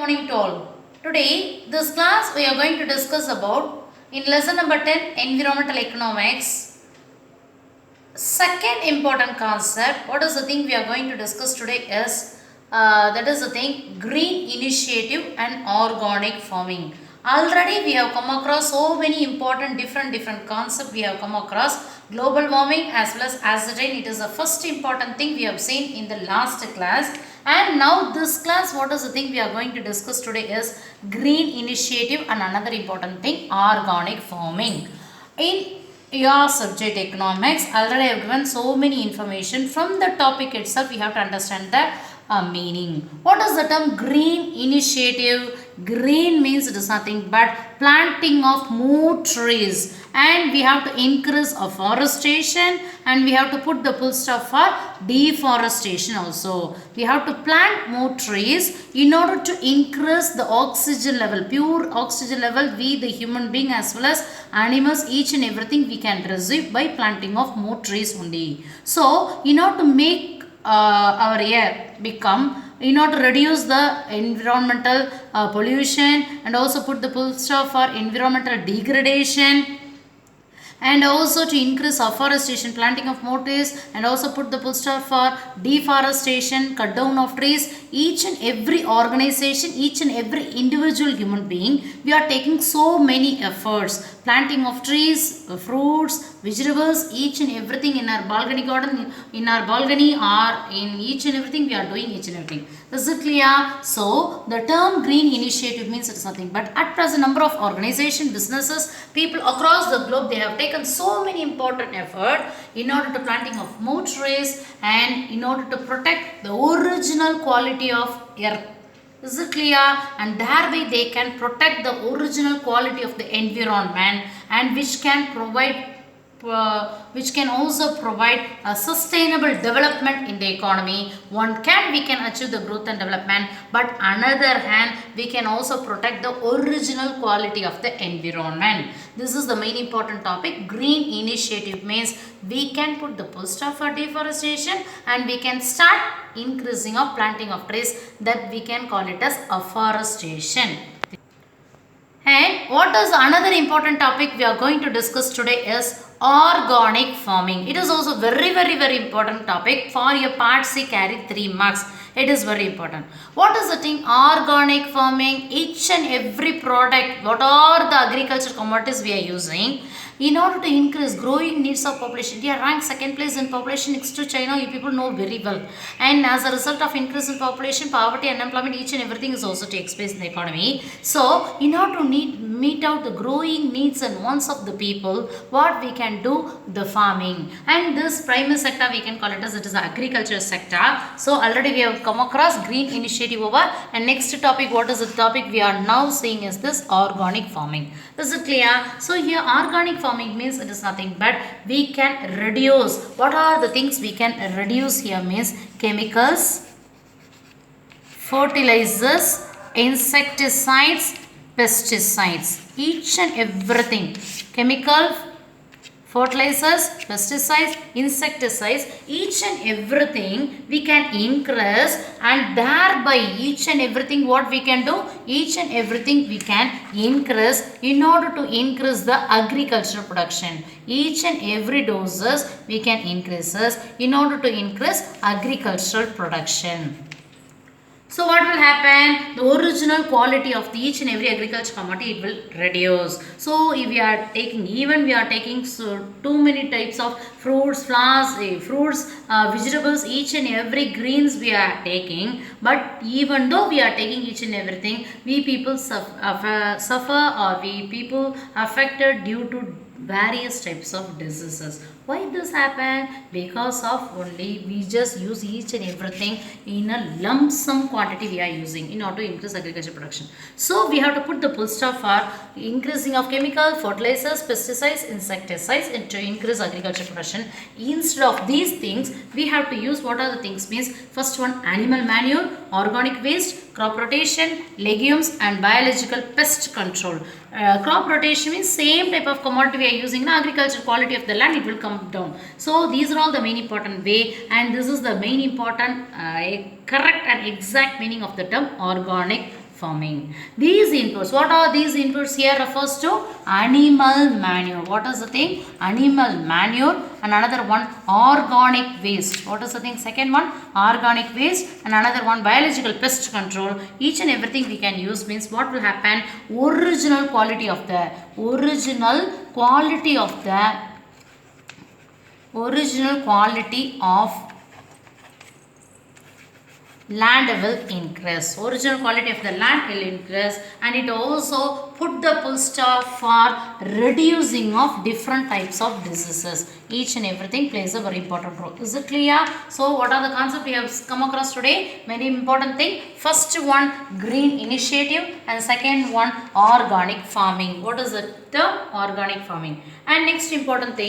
morning to all. Today, this class we are going to discuss about in lesson number 10 environmental economics. Second important concept, what is the thing we are going to discuss today is that is the thing green initiative and organic farming. Already we have come across so many important different concepts we have come across. Global warming as well as acetylene, it is the first important thing we have seen in the last class. And now this class, what is the thing we are going to discuss today is green initiative and another important thing organic farming. In your subject economics, already I have given so many information. From the topic itself we have to understand the meaning. What is the term green initiative? Green means it is nothing but planting of more trees, and we have to increase afforestation, and we have to put the full stop for deforestation also. We have to plant more trees in order to increase the oxygen level, pure oxygen level we the human being as well as animals, each and everything we can receive by planting of more trees only. So in order to make our air become, in order to reduce the environmental pollution and also put the full stop for environmental degradation, and also to increase afforestation, planting of more trees, and also put the full stop for deforestation, cut down of trees. Each and every organization, each and every individual human being, we are taking so many efforts. Planting of trees, fruits, vegetables, each and everything in our balcony garden, in our balcony, or in each and everything we are doing each and everything. Is it clear? So the term green initiative means it is nothing but at present number of organization, businesses, people across the globe, they have taken so many important effort in order to planting of more trees and in order to protect the original quality of earth. Is it clear? And thereby they can protect the original quality of the environment, and which can provide which can also provide a sustainable development in the economy. We can achieve the growth and development, but another hand we can also protect the original quality of the environment. This is the main important topic. Green initiative means we can put the full stop for deforestation and we can start increasing of planting of trees, that we can call it as afforestation. And what is another important topic we are going to discuss today is organic farming. It is also very important topic. For your part C carry 3 marks. It is very important. What is the thing organic farming? Each and every product, what are the agriculture commodities we are using, in order to increase growing needs of population. India ranks second place in population next to China, you people know very well. And as a result of increase in population, poverty, unemployment, each and everything is also takes place in the economy. So in order to meet out the growing needs and wants of the people, what we can do? The farming. And this primary sector we can call it as it is the agriculture sector. So already we have come across green initiative over, and next topic, what is the topic we are now seeing is this organic farming. Is it clear? So here organic farming means it is nothing but we can reduce. What are the things we can reduce here means chemicals, fertilizers, insecticides, pesticides, each and everything. Chemical, fertilizers, pesticides, insecticides, each and everything we can increase, and thereby each and everything what we can do, each and everything we can increase in order to increase the agricultural production. Each and every doses we can increase in order to increase agricultural production. So what will happen? The original quality of each and every agriculture commodity, it will reduce. So if we are taking so too many types of fruits, flowers, vegetables, each and every greens we are taking, but even though we are taking each and everything, we people suffer, or we people affected due to various types of diseases. Why this happen? Because of only we just use each and everything in a lump sum quantity we are using in order to increase agriculture production. So we have to put the full stop for increasing of chemical, fertilizers, pesticides, insecticides, and to increase agriculture production. Instead of these things, we have to use what are the things means. First one, animal manure, organic waste, crop rotation, legumes, and biological pest control. Crop rotation means same type of commodity we are using in agriculture, quality of the land, it will come down. So these are all the main important way, and this is the main important correct and exact meaning of the term organic farming. These inputs, what are these inputs here refers to animal manure. What is the thing? Animal manure. And another one, organic waste. What is the thing? Second one, organic waste. And another one, biological pest control. Each and everything we can use means what will happen? Original quality of the land will increase. Original quality of the land will increase, and it also put the full stop for reducing of different types of diseases. Each and everything plays a very important role. Is it clear? So what are the concepts we have come across today? Very important thing. First one, green initiative, and second one, organic farming. What is the term? Organic farming. And next important thing,